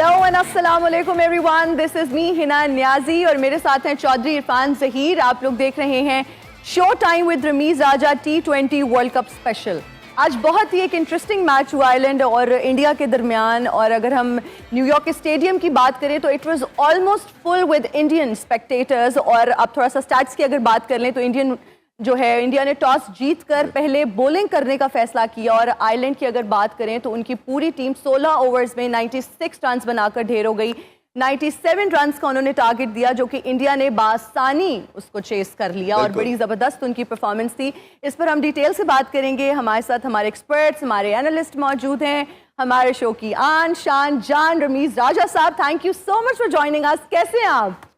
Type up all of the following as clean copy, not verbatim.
Hello and अस्सलाम वालेकुम everyone, this is me Hina Niazi और मेरे साथ हैं चौधरी इरफान जहीर। आप लोग देख रहे हैं show time with Rameez Raja T20 world cup special. आज बहुत ही एक इंटरेस्टिंग मैच हुआ आयरलैंड और इंडिया के दरमियान, और अगर हम न्यूयॉर्क के स्टेडियम की बात करें तो it was almost full with Indian spectators. और अब थोड़ा सा स्टैट्स की अगर बात कर लें तो इंडिया ने टॉस जीतकर पहले बॉलिंग करने का फैसला किया, और आयरलैंड की अगर बात करें तो उनकी पूरी टीम 16 ओवर्स में 96 रन बनाकर ढेर हो गई। 97 रन का उन्होंने टारगेट दिया, जो कि इंडिया ने बासानी उसको चेस कर लिया और बड़ी जबरदस्त उनकी परफॉर्मेंस थी। इस पर हम डिटेल से बात करेंगे। हमारे साथ हमारे एक्सपर्ट्स, हमारे एनालिस्ट मौजूद हैं। हमारे शो की आन शान जान रमीज राजा साहब, thank you so much for joining us. कैसे हैं आप?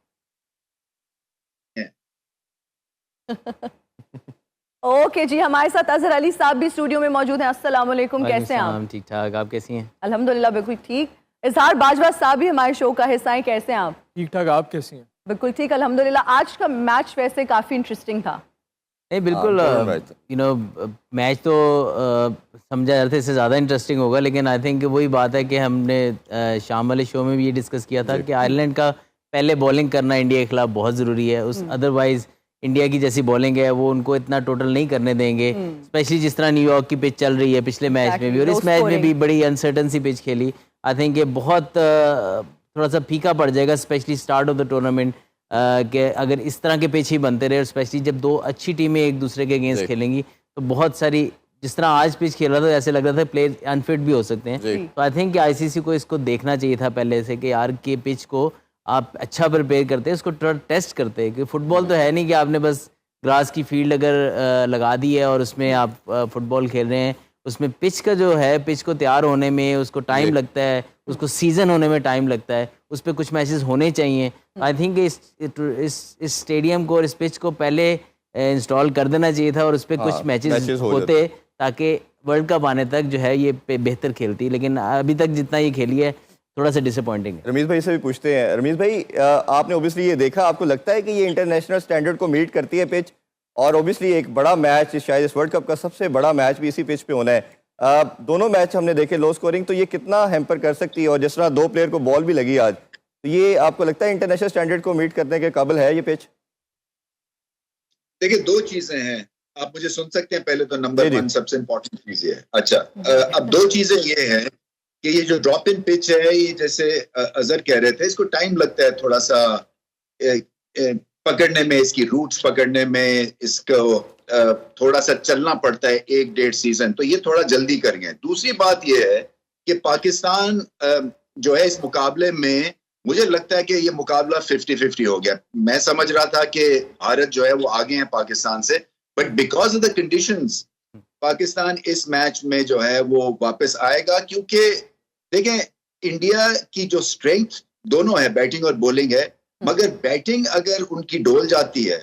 ओके जी, हमारे साथ अजहर अली साहब भी स्टूडियो में मौजूद हैं। अस्सलाम वालेकुम, कैसे हैं आप? ठीक ठाक, आप कैसी हैं? अल्हम्दुलिल्लाह बिल्कुल ठीक। इजहार बाजवा साहब भी हमारे शो का हिस्सा हैं, कैसे हैं आप? ठीक ठाक, आप कैसी हैं? बिल्कुल ठीक अल्हम्दुलिल्लाह। आज का मैच वैसे काफी इंटरेस्टिंग था। नहीं बिल्कुल, मैच तो समझा जा रहा था इससे ज़्यादा इंटरेस्टिंग होगा, लेकिन आई थिंक वही बात है कि हमने शाम वाले शो में भी ये डिस्कस किया था कि आयरलैंड का पहले बॉलिंग करना इंडिया के खिलाफ बहुत ज़रूरी है। अदरवाइज़ इंडिया की जैसी बॉलिंग है वो उनको इतना टोटल नहीं करने देंगे, स्पेशली जिस तरह न्यूयॉर्क की पिच चल रही है पिछले मैच में भी, और इस मैच में भी बड़ी अनसर्टन सी पिच खेली। आई थिंक ये बहुत थोड़ा सा फीका पड़ जाएगा, specially start of the tournament, कि अगर इस तरह के पिच ही बनते रहे, और स्पेशली जब दो अच्छी टीमें एक दूसरे के अगेंस्ट खेलेंगी तो बहुत सारी, जिस तरह आज पिच खेल रहा था ऐसे लग रहा था प्लेयर अनफिट भी हो सकते हैं। तो आई थिंक आईसीसी को इसको देखना चाहिए था पहले से कि यार के पिच को आप अच्छा प्रिपेयर करते हैं, इसको टेस्ट करते हैं, कि फुटबॉल तो है नहीं कि आपने बस ग्रास की फील्ड अगर लगा दी है और उसमें आप फुटबॉल खेल रहे हैं। उसमें पिच का जो है, पिच को तैयार होने में उसको टाइम लगता है, उसको सीजन होने में टाइम लगता है, उस पर कुछ मैचेस होने चाहिए। आई थिंक इस स्टेडियम को और इस पिच को पहले इंस्टॉल कर देना चाहिए था और उस पर कुछ मैचेस होते, ताकि वर्ल्ड कप आने तक जो है ये बेहतर खेलती। लेकिन अभी तक जितना ये खेली है थोड़ा सा डिसअपॉइंटिंग है। रमीज भाई से भी पूछते हैं। रमीज भाई, आपने ओबियसली ये देखा, आपको लगता है कि ये इंटरनेशनल स्टैंडर्ड को मीट करती है पिच? और ओबियसली एक बड़ा मैच, शायद इस वर्ल्ड कप का सबसे बड़ा मैच भी इसी पिच पे होना है। दोनों मैच हमने देखे लो स्कोरिंग, तो ये कितना हैम्पर कर सकती है? और जिस तरह दो प्लेयर को बॉल भी लगी आज, तो ये आपको लगता है इंटरनेशनल स्टैंडर्ड को मीट करने के काबिल है ये पिच? देखिए, दो चीजें हैं, आप मुझे सुन सकते हैं? पहले तो नंबर 1 सबसे इंपॉर्टेंट चीज है। अच्छा, अब दो चीजें ये हैं कि ये जो ड्रॉप इन पिच है, ये जैसे अजहर कह रहे थे, इसको टाइम लगता है थोड़ा सा पकड़ने में, इसकी रूट्स पकड़ने में, इसको थोड़ा सा चलना पड़ता है 1-1.5 सीजन, तो ये थोड़ा जल्दी कर गए। दूसरी बात ये है कि पाकिस्तान जो है इस मुकाबले में, मुझे लगता है कि ये मुकाबला 50-50 हो गया। मैं समझ रहा था कि भारत जो है वो आगे हैं पाकिस्तान से, but because of the conditions Pakistan इस मैच में जो है वो वापस आएगा, क्योंकि देखें इंडिया की जो स्ट्रेंथ दोनों है, बैटिंग और बॉलिंग है, मगर बैटिंग अगर उनकी डोल जाती है,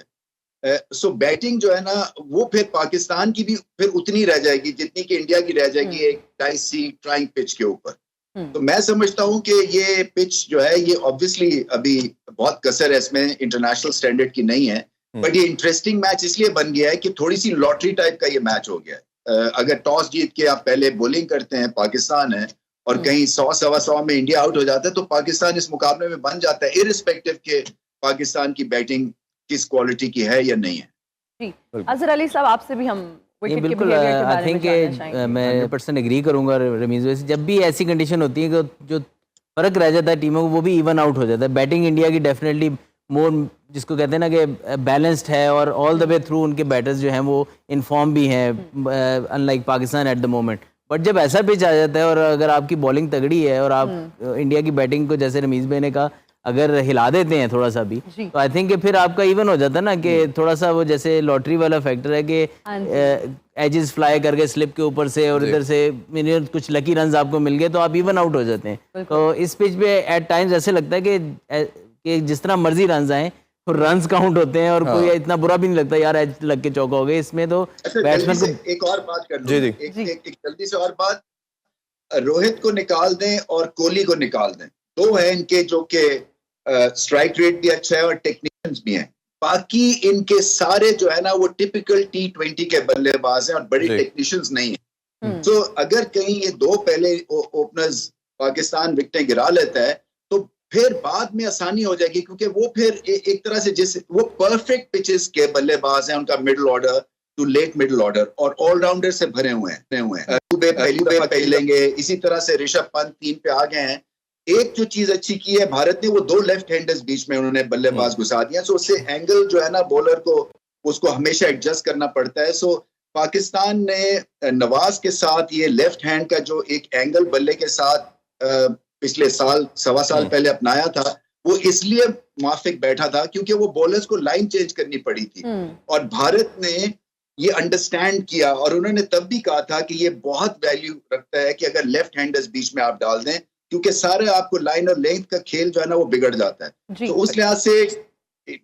सो बैटिंग जो है ना वो फिर पाकिस्तान की भी फिर उतनी रह जाएगी जितनी कि इंडिया की रह जाएगी एक डाइसी ट्राइंग पिच के ऊपर। तो मैं समझता हूं कि ये पिच जो है ये ऑब्वियसली अभी बहुत कसर है इसमें, इंटरनेशनल स्टैंडर्ड की नहीं है, बट ये इंटरेस्टिंग मैच इसलिए बन गया है कि थोड़ी सी लॉटरी टाइप का ये मैच हो गया है। अगर टॉस जीत के आप पहले बॉलिंग करते हैं, पाकिस्तान है, और कहीं 100-125 में इंडिया आउट हो जाता है, तो पाकिस्तान इस मुकाबले में बन जाता है, इरिस्पेक्टिव के पाकिस्तान की बैटिंग किस क्वालिटी की है या नहीं है। जी, अजहर अली साहब, आपसे भी हम बिल्कुल आई थिंक मैं 100% एग्री करूंगा रमीज भाई से। जब भी ऐसी कंडीशन होती है कि जो फर्क रह जाता है टीमों को, वो भी इवन आउट हो जाता है। बैटिंग इंडिया की डेफिनेटली मोर, जिसको कहते हैं ना कि बैलेंस्ड है, और ऑल द वे थ्रू उनके बैटर्स जो हैं वो इनफॉर्म भी हैं, unlike Pakistan at the moment. But जब ऐसा पिच आ जाता है और अगर आपकी बॉलिंग तगड़ी है और आप इंडिया की बैटिंग को, जैसे रमीज भाई ने कहा, अगर हिला देते हैं थोड़ा सा भी, तो आई थिंक फिर आपका इवन हो जाता है ना, कि थोड़ा सा वो जैसे लॉटरी वाला फैक्टर है कि एजेस फ्लाई करके स्लिप के ऊपर से और इधर से कुछ लकी रन्स आपको मिल गए तो आप इवन आउट हो जाते हैं। तो इस पिच पे एट टाइम्स ऐसे लगता है कि जिस तरह मर्जी रन्स आए तो रन्स काउंट होते हैं, और कोई इतना बुरा भी नहीं लगता यार एज लग के चौका हो गए। इसमें तो बैट्समैन को एक और बात कर दूं, एक जल्दी से और बात, रोहित को निकाल दें और कोहली को निकाल दें, दो हैं इनके जो कि स्ट्राइक रेट भी अच्छा है और टेक्नीशियंस भी हैं। बाकी इनके सारे जो है ना वो टिपिकल T20 के बल्लेबाज हैं और बड़े टेक्नीशियंस नहीं है। तो अगर कहीं ये दो पहले ओपनर्स पाकिस्तान विकेटें गिरा लेता है तो फिर बाद में आसानी हो जाएगी, क्योंकि वो फिर एक तरह से जिस वो परफेक्ट पिचेस के बल्लेबाज हैं, उनका middle order to late middle order और ऑलराउंडर से भरे हुए हैं। पहली दफा खेलेंगे, इसी तरह से ऋषभ पंत 3 पे आ गए हैं। एक जो चीज अच्छी की है भारत ने, वो 2 लेफ्ट हैंडर्स बीच में उन्होंने बल्लेबाज घुसा दिया, सो उससे एंगल जो है ना बॉलर को उसको हमेशा एडजस्ट करना पड़ता है। सो पाकिस्तान ने नवाज के साथ ये लेफ्ट हैंड का जो एक एंगल बल्ले के साथ पिछले साल 1.25 साल पहले अपनाया था, वो इसलिए मुआफिक बैठा था क्योंकि वो बॉलर्स को लाइन चेंज करनी पड़ी थी। और भारत ने ये अंडरस्टैंड किया और उन्होंने तब भी कहा था कि ये बहुत वैल्यू रखता है कि अगर लेफ्ट हैंडर्स बीच में आप डाल दें, क्योंकि सारे आपको लाइन और लेंथ का खेल जो है ना वो बिगड़ जाता है। तो उस लिहाज से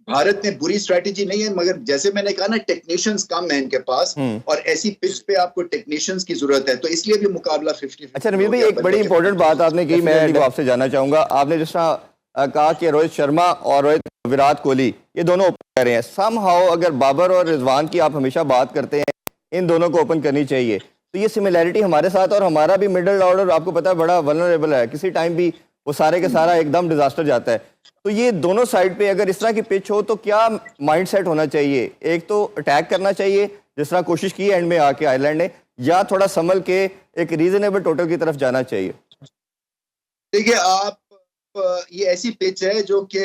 भारत ने बुरी स्ट्रेटेजी नहीं है, मगर जैसे मैंने कहा ना टेक्नीशियंस कम है इनके पास और ऐसी पिच पे आपको टेक्नीशियंस की जरूरत है, तो इसलिए भी मुकाबला 50-50। अच्छा रमीज भाई, एक बड़ी इंपॉर्टेंट बात आपने की, मैं आपसे जानना चाहूंगा। आपने जिस तरह कहा कि रोहित शर्मा और विराट कोहली ये दोनों ओपन कर रहे हैं, समहाउ अगर बाबर और रिजवान की आप हमेशा बात करते हैं, इन दोनों को ओपन करनी चाहिए, तो ये सिमिलैरिटी हमारे साथ, और हमारा भी मिडिल ऑर्डर आपको पता है बड़ा वल्नरेबल है, किसी टाइम भी वो सारे के सारा एकदम डिजास्टर जाता है। तो ये दोनों साइड पे अगर इस तरह की पिच हो तो क्या माइंडसेट होना चाहिए? एक तो अटैक करना चाहिए जिस तरह कोशिश की एंड में आके आयरलैंड ने, या थोड़ा संभल के एक रीजनेबल टोटल की तरफ जाना चाहिए? देखिए आप, ये ऐसी पिच है जो कि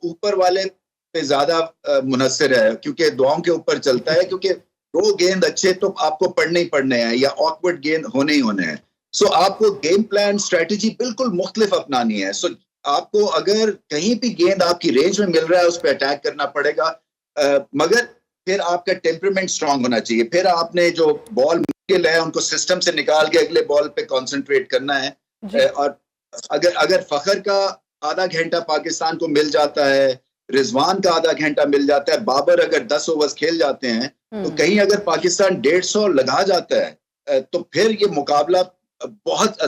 ऊपर वाले पे ज्यादा मुनस्सिर है, क्योंकि दुआओं के ऊपर चलता है, क्योंकि 2 गेंद अच्छे तो आपको पढ़ने ही पढ़ने हैं या ऑकवर्ड गेंद होने ही होने हैं। सो आपको गेम प्लान स्ट्रेटेजी बिल्कुल मुख्तलिफ अपनानी है। सो आपको अगर कहीं भी गेंद आपकी रेंज में मिल रहा है उस पर अटैक करना पड़ेगा, मगर फिर आपका टेम्परामेंट स्ट्रांग होना चाहिए। फिर आपने जो बॉल मुश्किल है उनको सिस्टम से निकाल के अगले बॉल पे कंसंट्रेट करना है। और अगर फखर का आधा घंटा पाकिस्तान को मिल जाता है, रिजवान का आधा घंटा मिल जाता है, बाबर अगर 10 ओवर्स खेल जाते हैं, तो कहीं अगर पाकिस्तान 150 लगा जाता है तो फिर ये मुकाबला बहुत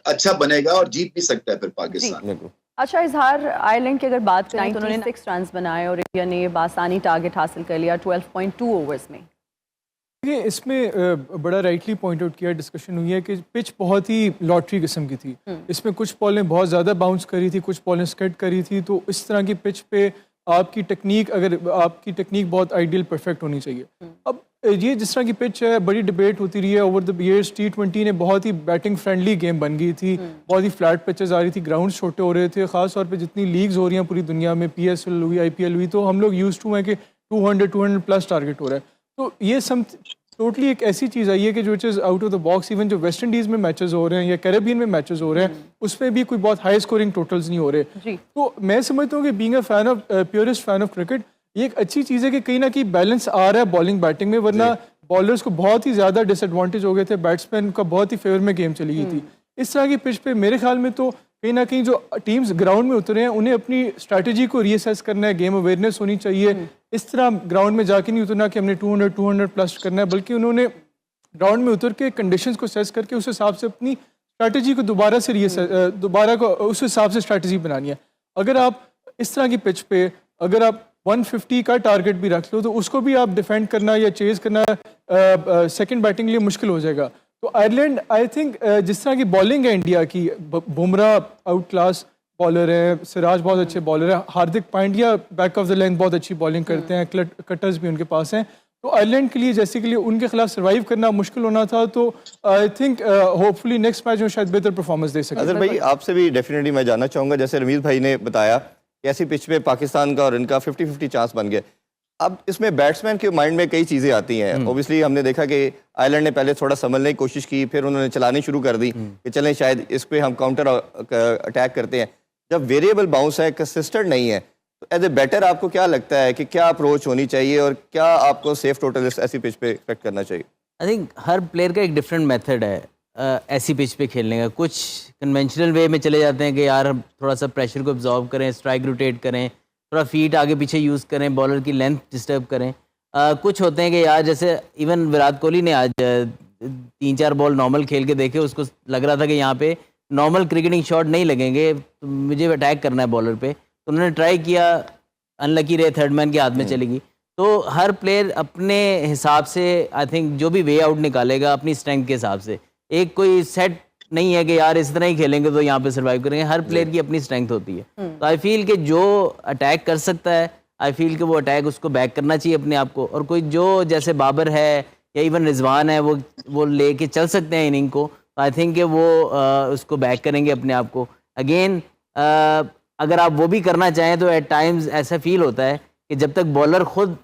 अच्छा बनेगा और जीत भी सकता है फिर पाकिस्तान। अच्छा इजहार, आयरलैंड की अगर बात करें तो उन्होंने 6 रन बनाए और इंडिया ने बासानी टारगेट हासिल कर लिया 12.2 ओवर्स में। देखिए इसमें बड़ा राइटली पॉइंट आउट किया, डिस्कशन हुई है कि पिच बहुत ही लॉटरी किस्म की थी। इसमें कुछ बॉलें बहुत ज़्यादा बाउंस करी थी, कुछ बॉलें स्कड करी थी, तो इस तरह की पिच पे आपकी टेक्निक बहुत आइडियल परफेक्ट होनी चाहिए। अब ये जिस तरह की पिच है, बड़ी डिबेट होती रही है ओवर द ईयर्स। T20 ने बहुत ही बैटिंग फ्रेंडली गेम बन गई थी, बहुत ही फ्लैट पिचेस आ रही थी, ग्राउंड छोटे हो रहे थे, ख़ास तौर पे जितनी लीग्स हो रही हैं पूरी दुनिया में, PSL हुई, IPL हुई, तो हम लोग यूज्ड टू हैं कि 200 प्लस टारगेट हो रहा है। तो ये सब टोटली एक ऐसी चीज़ आई है कि जो is out of the box. Even जो वेस्ट इंडीज़ में मैचेस हो रहे हैं या कैरेबियन में मैचेस हो रहे हैं, उसमें भी कोई बहुत हाई स्कोरिंग टोटल्स नहीं हो रहे। तो मैं समझता हूँ कि being a fan of purest fan of cricket, ये एक अच्छी चीज़ है कि कहीं ना कहीं बैलेंस आ रहा है बॉलिंग बैटिंग में, वरना बॉलर्स को बहुत ही ज़्यादा डिसएडवांटेज हो गए थे, बैट्समैन का बहुत ही फेवर में गेम चली गई थी। इस तरह की पिच पे मेरे ख्याल में तो कहीं ना कहीं जो टीम्स ग्राउंड में उतरे हैं उन्हें अपनी स्ट्रैटेजी को रीअसेस करना है, गेम अवेयरनेस होनी चाहिए। इस तरह ग्राउंड में जाके नहीं उतरना कि हमने 200 प्लस करना है, बल्कि उन्होंने ग्राउंड में उतर के कंडीशंस को सेस करके उस हिसाब से अपनी स्ट्रैटेजी को दोबारा को उस हिसाब से स्ट्रैटेजी बनानी है। अगर आप इस तरह की पिच पे अगर आप 150 का टारगेट भी रख लो तो उसको भी आप डिफेंड करना या चेज करना सेकंड बैटिंग के लिए मुश्किल हो जाएगा। तो आयरलैंड आई थिंक जिस तरह की बॉलिंग है इंडिया की, बुमराह आउट क्लास बॉलर है, सिराज बहुत अच्छे बॉलर है, Hardik Pandya back of the length बहुत अच्छी बॉलिंग करते हैं, कटर्स भी उनके पास हैं। तो आयरलैंड के लिए जैसे के लिए उनके खिलाफ सर्वाइव करना मुश्किल होना था, तो I think hopefully next match में शायद बेहतर परफॉर्मेंस दे सकें। अजहर भाई आपसे भी डेफिनेटली मैं जानना चाहूँगा, जैसे रमीज भाई ने बताया कि ऐसी पिच पे पाकिस्तान का और इनका 50-50 चांस बन गया। अब इसमें बैट्समैन के माइंड में कई चीज़ें आती हैं। ओबियसली हमने देखा कि आयरलैंड ने पहले थोड़ा संभलने की कोशिश की, फिर उन्होंने चलानी शुरू कर दी कि चलें शायद इस पर हम काउंटर अटैक करते हैं। जब वेरिएबल बाउंस है, कंसिस्टेंट नहीं है, तो एज ए बैटर आपको क्या लगता है कि क्या अप्रोच होनी चाहिए और क्या आपको सेफ टोटल ऐसी पिच पे एक्सपेक्ट करना चाहिए? आई थिंक हर प्लेयर का एक डिफरेंट मेथड है ऐसी पिच पे खेलने का। कुछ कन्वेंशनल वे में चले जाते हैं कि यार हम थोड़ा सा प्रेशर को ऑब्जॉर्व करें, स्ट्राइक रोटेट करें, थोड़ा फीट आगे पीछे यूज़ करें, बॉलर की लेंथ डिस्टर्ब करें। कुछ होते हैं कि यार जैसे इवन विराट कोहली ने आज 3-4 बॉल नॉर्मल खेल के देखे, उसको लग रहा था कि यहाँ पे नॉर्मल क्रिकेटिंग शॉट नहीं लगेंगे, तो मुझे अटैक करना है बॉलर पे, तो उन्होंने ट्राई किया, अनलकी रहे, थर्ड मैन के हाथ में चली गई। तो हर प्लेयर अपने हिसाब से आई थिंक जो भी वे आउट निकालेगा अपनी स्ट्रेंथ के हिसाब से, एक कोई सेट नहीं है कि यार इस तरह ही खेलेंगे तो यहाँ पे सर्वाइव करेंगे। हर प्लेयर की अपनी स्ट्रेंथ होती है। तो आई फील कि जो अटैक कर सकता है, आई फील कि वो अटैक उसको बैक करना चाहिए अपने आप को। और कोई जो जैसे बाबर है या इवन रिजवान है वो लेके चल सकते हैं इनिंग को, आई थिंक कि वो उसको बैक करेंगे अपने आप को। अगेन अगर आप वो भी करना चाहें तो एट टाइम्स ऐसा फील होता है कि जब तक बॉलर खुद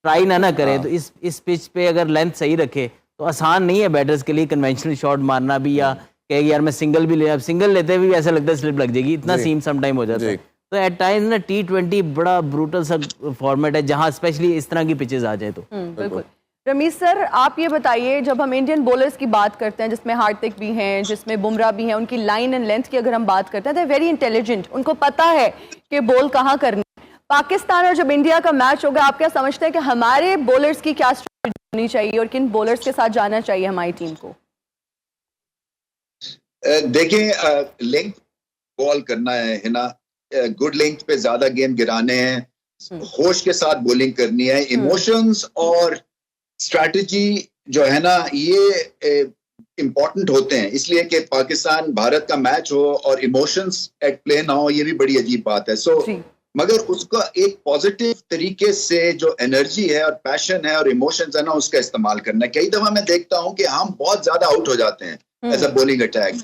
ट्राई ना करे तो इस पिच पे अगर लेंथ सही रखे तो आसान नहीं है बैटर्स के लिए कन्वेंशनल शॉट मारना भी, या कि यार मैं सिंगल भी ले, अब सिंगल लेते भी ऐसा लगता है स्लिप लग जाएगी, इतना सीम सम टाइम हो जाता है। तो एट टाइम्स ना T20 बड़ा ब्रूटल सा फॉर्मेट है जहां स्पेशली इस तरह की पिचेस आ जाए तो। बिल्कुल। रमीज सर, आप ये बताइए, जब हम इंडियन बॉलर्स की बात करते हैं जिसमें हार्दिक भी हैं, जिसमें बुमराह भी हैं, उनकी लाइन एंड लेंथ की अगर हम बात करते हैं तो वेरी इंटेलिजेंट, उनको पता है कि बॉल कहाँ करनी। पाकिस्तान और जब इंडिया का मैच होगा, आप क्या समझते हैं कि हमारे बॉलर्स की क्या स्ट्रेटजी होनी चाहिए और किन बॉलर्स के साथ जाना चाहिए हमारी टीम को? देखें, लेंथ बॉल करना है ना, गुड लेंथ पे ज्यादा गेम गिराने हैं, होश के साथ बॉलिंग करनी है। इमोशंस और स्ट्रैटेजी जो है ना ये इम्पोर्टेंट होते हैं, इसलिए कि पाकिस्तान भारत का मैच हो और इमोशंस एट प्ले ना हो, ये भी बड़ी अजीब बात है। सो मगर उसका एक पॉजिटिव तरीके से जो एनर्जी है और पैशन है और इमोशंस है ना, उसका इस्तेमाल करना है। कई दफा मैं देखता हूं कि हम बहुत ज्यादा आउट हो जाते हैं एज अ बॉलिंग अटैक।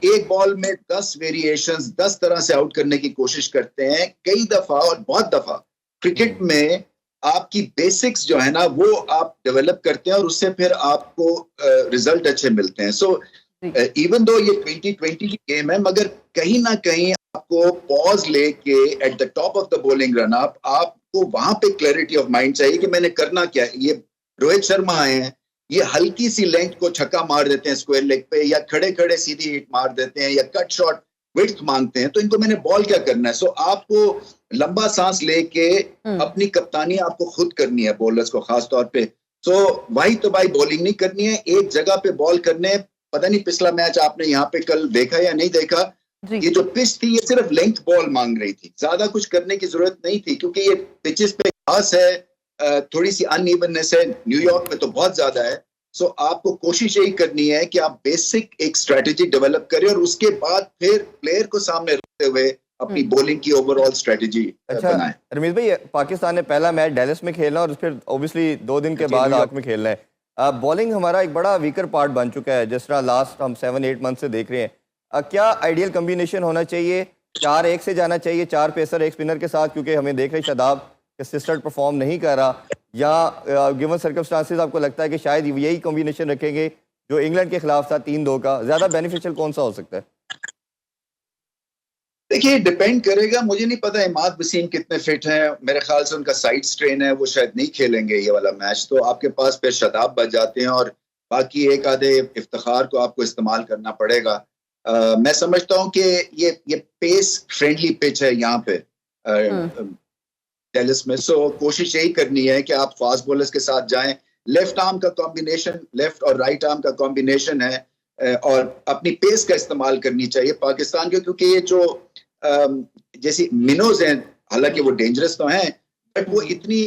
एक बॉल में 10 वेरिएशंस 10 तरह से आउट करने की कोशिश करते हैं कई दफा, और बहुत दफा क्रिकेट में आपकी बेसिक्स जो है ना वो आप डेवलप करते हैं और उससे फिर आपको रिजल्ट अच्छे मिलते हैं। सो इवन दो ये 2020 की गेम है, मगर कहीं ना कहीं आपको पॉज लेके at the top of the bowling run up, आपको वहां पे क्लैरिटी ऑफ माइंड चाहिए कि मैंने करना क्या है। ये रोहित शर्मा आए हैं, ये हल्की सी लेंथ को छक्का मार देते हैं स्क्वायर लेग पे, या खड़े खड़े सीधी हिट मार देते हैं, या कट शॉट विड्थ मांगते हैं, तो इनको मैंने बॉल क्या करना है। सो आपको लंबा सांस लेके अपनी कप्तानी आपको खुद करनी है बॉलर्स को खास तौर पे। सो वही तो भाई बॉलिंग नहीं करनी है, एक जगह पे बॉल करने। पता नहीं पिछला मैच आपने यहाँ पे कल देखा या नहीं देखा, ये जो पिच थी ये सिर्फ लेंथ बॉल मांग रही थी, ज्यादा कुछ करने की जरूरत नहीं थी, क्योंकि ये पिचेस पे घास है, थोड़ी सी अनइवननेस है, न्यूयॉर्क में तो बहुत ज्यादा है। सो आपको कोशिश यही करनी है कि आप बेसिक एक स्ट्रेटेजी डेवलप करें और उसके बाद फिर प्लेयर को सामने रखते हुए अपनी बॉलिंग की ओवरऑल स्ट्रेटेजी बनाएं। रमीज भाई, पाकिस्तान ने पहला मैच डेलस में खेलना और फिर ऑब्वियसली 2 दिन के बाद आग में खेलना है। बॉलिंग हमारा एक बड़ा वीकर पार्ट बन चुका है, जिस तरह लास्ट हम 7-8 मंथ से देख रहे हैं। क्या आइडियल कम्बिनेशन होना चाहिए? 4-1 से जाना चाहिए, 4 पेसर 1 स्पिनर के साथ, क्योंकि हमें देख रहे शादाब कंसिस्टेंट परफॉर्म नहीं कर रहा, या गिवन सर्कमस्टांसेस आपको लगता है कि शायद यही कॉम्बिनेशन रखेंगे जो इंग्लैंड के खिलाफ था 3-2 का, ज्यादा बेनिफिशियल कौन सा हो सकता है? देखिए, डिपेंड करेगा, मुझे नहीं पता इमाद वसीम कितने फिट हैं, मेरे ख्याल से उनका साइड स्ट्रेन है, वो शायद नहीं खेलेंगे ये वाला मैच। तो आपके पास फिर शादाब बच जाते हैं और बाकी एक आधे इफ्तिखार को आपको इस्तेमाल करना पड़ेगा। मैं समझता हूं कि ये पेस फ्रेंडली पिच है यहाँ पे डेलस में। सो कोशिश यही करनी है कि आप फास्ट बॉलर्स के साथ जाएं, लेफ्ट आर्म का कॉम्बिनेशन, लेफ्ट और राइट आर्म का कॉम्बिनेशन है, और अपनी पेस का इस्तेमाल करनी चाहिए पाकिस्तान के, क्योंकि ये जो जैसी मिनोज हैं, हालांकि वो डेंजरस तो हैं, बट वो इतनी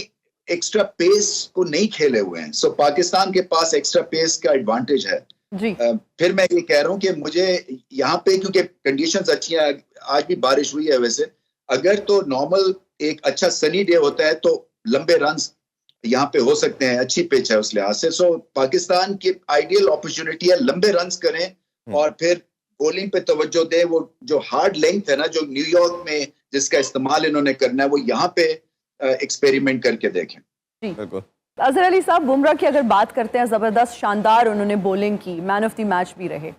एक्स्ट्रा पेस को नहीं खेले हुए हैं। सो पाकिस्तान के पास एक्स्ट्रा पेस का एडवांटेज है। फिर मैं ये कह रहा हूँ कि मुझे यहाँ पे, क्योंकि कंडीशंस अच्छी हैं, आज भी बारिश हुई है वैसे, अगर तो नॉर्मल एक अच्छा सनी डे होता है तो लंबे रन्स यहाँ पे हो सकते हैं, अच्छी पिच है उस लिहाज से। सो पाकिस्तान की आइडियल अपॉर्चुनिटी है लंबे रन्स करें और फिर बॉलिंग पे तवज्जो दें। वो जो हार्ड लेंथ है ना, जो न्यूयॉर्क में जिसका इस्तेमाल इन्होंने करना है, वो यहाँ पे एक्सपेरिमेंट करके देखें। बिल्कुल। अजहर अली साहब, बुमराह की अगर बात करते हैं, जबरदस्त शानदार उन्होंने बॉलिंग की, मैन ऑफ द मैच भी रहे।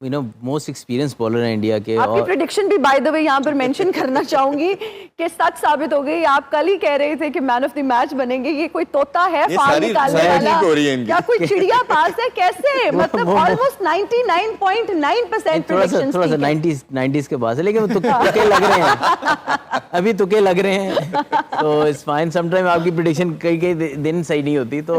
मोस्ट एक्सपीरियंस बॉलर है इंडिया के। आपकी प्रेडिक्शन भी बाय द वे यहाँ पर मेंशन करना चाहूंगी कि सच साबित हो गई। आप कल ही कह रहे थे कि मैन ऑफ द मैच बनेंगे। ये कोई तोता है फाड़ निकालने वाला, क्या कोई चिड़िया पास है? कैसे मतलब ऑलमोस्ट 99.9% प्रेडिक्शंस थोड़ा सा 90s के पास है, लेकिन तुक्के लग रहे हैं अभी, तुक्के लग रहे हैं, तो इट्स फाइन। समटाइम आपकी प्रेडिक्शन कई दिन सही नहीं होती, तो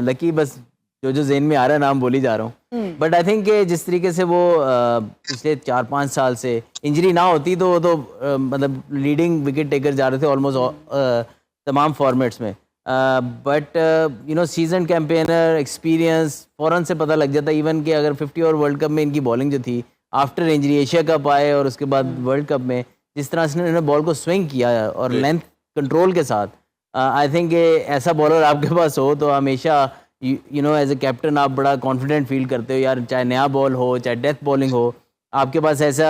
लकी बस जो जेन में आ रहा है नाम बोली जा रहा हूँ। बट आई थिंक जिस तरीके से वो पिछले 4-5 साल से इंजरी ना होती तो मतलब लीडिंग विकेट टेकर जा रहे थे ऑलमोस्ट तमाम फॉर्मेट्स में। But you know season campaigner experience फ़ौरन से पता लग जाता है। इवन कि अगर 50 ओवर वर्ल्ड कप में इनकी बॉलिंग जो थी आफ्टर इंजरी, एशिया कप आए और उसके बाद वर्ल्ड कप में जिस तरह से इन्होंने बॉल को स्विंग किया और लेंथ कंट्रोल के साथ, आई थिंक ऐसा बॉलर आपके पास हो तो हमेशा you know as a captain आप बड़ा कॉन्फिडेंट फील करते हो यार, चाहे नया बॉल हो चाहे डेथ बॉलिंग हो, आपके पास ऐसा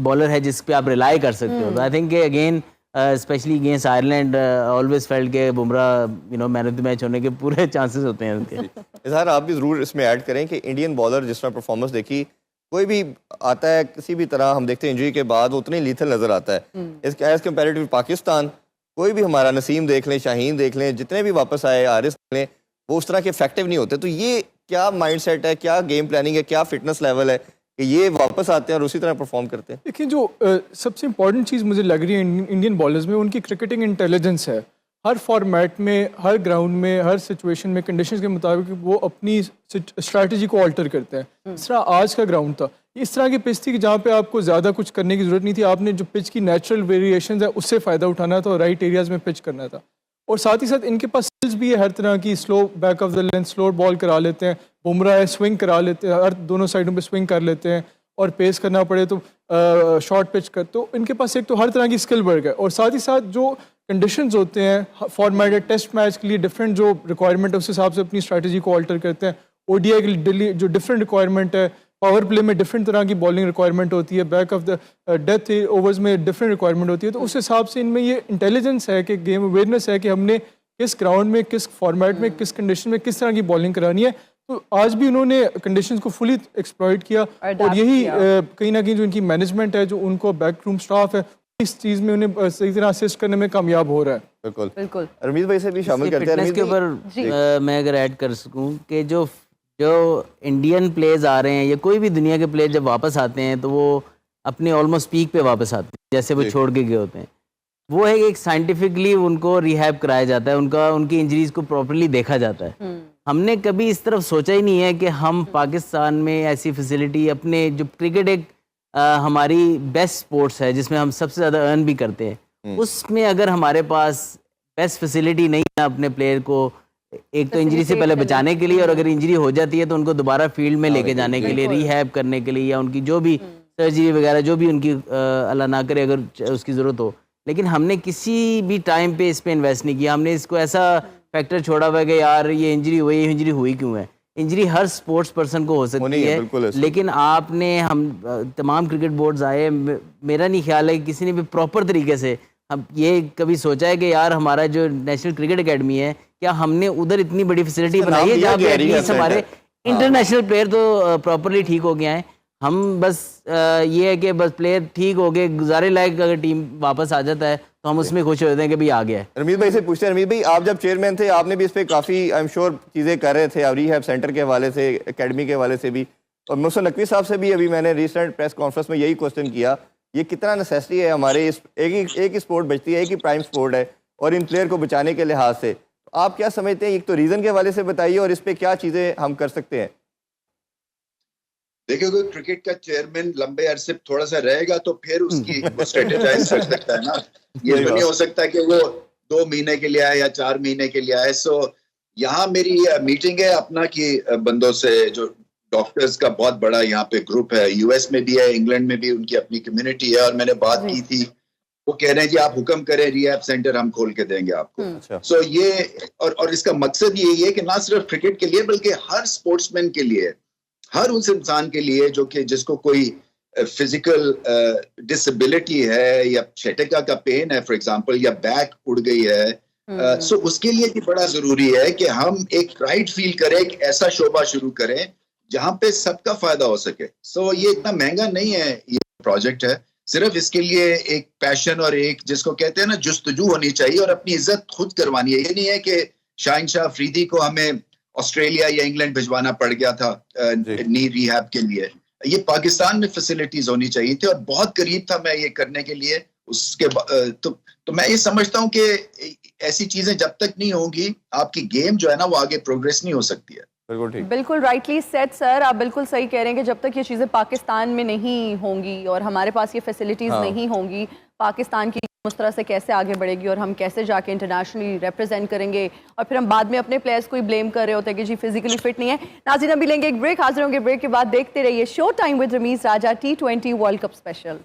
बॉलर है जिस पे आप रिलाई कर सकते हो। तो I think again specially against Ireland always felt के Bumrah you know man of the match होने के पूरे चांसेस होते हैं उनके। इजहार आप भी ज़रूर इसमें ऐड करें कि इंडियन बॉलर जिस तरह परफॉर्मेंस देखी, कोई भी आता है किसी भी तरह हम देखते हैं इंजरी के बाद वो उतनी लीथल नज़र आता है एज कम्पेरेटिव पाकिस्तान। कोई भी हमारा नसीम देख लें, शाहीन देख लें, जितने भी वापस आए, आरिस देख लें, वो उस तरह के इफेक्टिव नहीं होते। तो ये क्या माइंडसेट है, क्या गेम प्लानिंग है, क्या फिटनेस लेवल है कि ये वापस आते हैं और उसी तरह परफॉर्म करते हैं? देखिए जो सबसे इम्पॉर्टेंट चीज़ मुझे लग रही है इंडियन बॉलर्स में, उनकी क्रिकेटिंग इंटेलिजेंस है। हर फॉर्मेट में, हर ग्राउंड में, हर सिचुएशन में, कंडीशंस के मुताबिक वो अपनी स्ट्रैटेजी को ऑल्टर करते हैं। इस तरह आज का ग्राउंड था, इस तरह की पिच थी कि जहाँ पे आपको ज़्यादा कुछ करने की ज़रूरत नहीं थी। आपने जो पिच की नेचुरल वेरिएशंस है उससे फ़ायदा उठाना था और राइट एरियाज़ में पिच करना था। और साथ ही साथ इनके पास स्किल्स भी है हर तरह की, slow back of the length slow ball करा लेते हैं, बुमराह है स्विंग करा लेते हैं, हर दोनों साइडों पे स्विंग कर लेते हैं, और पेस करना पड़े तो शॉर्ट पिच कर, तो इनके पास एक तो हर तरह की स्किल बढ़ गए। और साथ ही साथ जो कंडीशंस होते हैं फॉर्मेट टेस्ट मैच के लिए डिफरेंट जो रिक्वायरमेंट है उस हिसाब से अपनी स्ट्रैटेजी को ऑल्टर करते हैं। ओडीआई के लिए जो डिफरेंट रिक्वायरमेंट है, पावर प्ले में डिफरेंट तरह की बॉलिंग रिक्वायरमेंट होती है, back of the death overs में डिफरेंट रिक्वायरमेंट होती है। तो उस हिसाब से इनमें ये इंटेलिजेंस है कि गेम अवेयरनेस है कि हमने किस ग्राउंड में, किस फॉर्मेट में, किस कंडीशन में किस तरह की बॉलिंग करानी है। तो आज भी उन्होंने कंडीशंस को फुली एक्सप्लॉइट किया और यही कहीं ना कहीं जो इनकी मैनेजमेंट है, जो उनको बैकरूम स्टाफ है, इस चीज़ में उन्हें सही तरह असिस्ट करने में कामयाब हो रहा है। बिल्कुल बिल्कुल। रमीज भाई से भी शामिल करते हैं। फिटनेस के ऊपर मैं अगर ऐड कर सकूं कि जो इंडियन प्लेयर्स आ रहे हैं या कोई भी दुनिया के प्लेयर जब वापस आते हैं तो वो अपने ऑलमोस्ट पीक पे वापस आते हैं जैसे वो छोड़ के गए होते हैं। वो है कि एक साइंटिफिकली उनको रिहैब कराया जाता है, उनकी इंजरीज को प्रॉपर्ली देखा जाता है। हमने कभी इस तरफ सोचा ही नहीं है कि हम पाकिस्तान में ऐसी फैसिलिटी अपने जो क्रिकेट एक हमारी बेस्ट स्पोर्ट्स है जिसमें हम सबसे ज़्यादा अर्न भी करते हैं, उसमें अगर हमारे पास बेस्ट फैसिलिटी नहीं है अपने प्लेयर को एक तो इंजरी से पहले बचाने के लिए, और अगर इंजरी हो जाती है तो उनको दोबारा फील्ड में लेके जाने के लिए, रिहैब करने के लिए, या उनकी जो भी सर्जरी वगैरह जो भी उनकी अल्लाह ना करे अगर उसकी ज़रूरत हो। लेकिन हमने किसी भी टाइम पे इस पे इन्वेस्ट नहीं किया। हमने इसको ऐसा फैक्टर छोड़ा हुआ है कि यार ये इंजरी हुई क्यों है। इंजरी हर स्पोर्ट्स पर्सन को हो सकती है, लेकिन आपने हम तमाम क्रिकेट बोर्ड्स आए, मेरा नहीं ख्याल है कि किसी ने भी प्रॉपर तरीके से हम ये कभी सोचा है कि यार हमारा जो नेशनल क्रिकेट एकेडमी है, क्या हमने उधर इतनी बड़ी फैसिलिटी बनाई है जहाँ पे एटलीस्ट हमारे इंटरनेशनल प्लेयर तो प्रॉपरली ठीक हो गए हैं। हम बस ये है कि बस प्लेयर ठीक हो गए, गुजारे लायक अगर टीम वापस आ जाता है तो हम उसमें खुश होते हैं कि भाई आ गया है। रमीज भाई से पूछते हैं, रमीज भाई आप जब चेयरमैन थे आपने भी इस पे काफ़ी आई एम श्योर चीज़ें कर रहे थे, रिहैब सेंटर के हवाले से, एकेडमी के हवाले से भी, और मोहसिन नकवी साहब से भी अभी मैंने रिसेंट प्रेस कॉन्फ्रेंस में यही क्वेश्चन किया, ये कितना नेसेसिटी है हमारे इस एक ही स्पोर्ट बचती है, एक ही प्राइम स्पोर्ट है, और इन प्लेयर को बचाने के लिहाज से आप क्या समझते हैं? एक तो रीज़न के हवाले से बताइए और इस पर क्या चीज़ें हम कर सकते हैं। देखिए कोई क्रिकेट का चेयरमैन लंबे अरसे थोड़ा सा रहेगा तो फिर उसकी स्ट्रेटेजाइज कर सकता है ना। ये तो नहीं हो सकता कि वो 2 महीने के लिए आए या 4 महीने के लिए आए। सो यहाँ मेरी मीटिंग है अपना की बंदों से, जो डॉक्टर्स का बहुत बड़ा यहाँ पे ग्रुप है, यूएस में भी है, इंग्लैंड में भी उनकी अपनी कम्युनिटी है, और मैंने बात की थी, वो कह रहे हैं जी आप हुक्म करें, रिहैब सेंटर हम खोल के देंगे आपको। सो ये और इसका मकसद यही है कि ना सिर्फ क्रिकेट के लिए बल्कि हर स्पोर्ट्समैन के लिए, हर उस इंसान के लिए जो कि जिसको कोई फिजिकल डिसेबिलिटी है या छेटिका का पेन है फॉर एग्जांपल, या बैक उड़ गई है, सो उसके लिए भी बड़ा जरूरी है कि हम एक प्राइड फील करें, एक ऐसा शोबा शुरू करें जहां पे सबका फायदा हो सके। सो ये इतना महंगा नहीं है ये प्रोजेक्ट है, सिर्फ इसके लिए एक पैशन और एक जिसको कहते हैं ना जुस्तजू होनी चाहिए और अपनी इज्जत खुद करवानी है। ये नहीं है कि शाहीन शाह अफरीदी को हमें ऑस्ट्रेलिया या इंग्लैंड भिजवाना पड़ गया था नी रिहैब के लिए। ये पाकिस्तान में फैसिलिटीज होनी चाहिए थी और बहुत करीब था मैं ये करने के लिए। उसके तो मैं ये समझता हूँ कि ऐसी चीजें जब तक नहीं होंगी आपकी गेम जो है ना वो आगे प्रोग्रेस नहीं हो सकती है। बिल्कुल राइटली सेड सर, आप बिल्कुल सही कह रहे हैं कि जब तक ये चीज़ें पाकिस्तान में नहीं होंगी और हमारे पास ये फैसिलिटीज़ नहीं होंगी, पाकिस्तान की उस तरह से कैसे आगे बढ़ेगी और हम कैसे जाके इंटरनेशनली रिप्रेजेंट करेंगे, और फिर हम बाद में अपने प्लेयर्स को ही ब्लेम कर रहे होते हैं कि जी फिजिकली फिट नहीं है। नाज़रीन, अभी लेंगे एक ब्रेक, हाजिर होंगे ब्रेक के बाद। देखते रहिए show time with Rameez Raja T20 world cup special.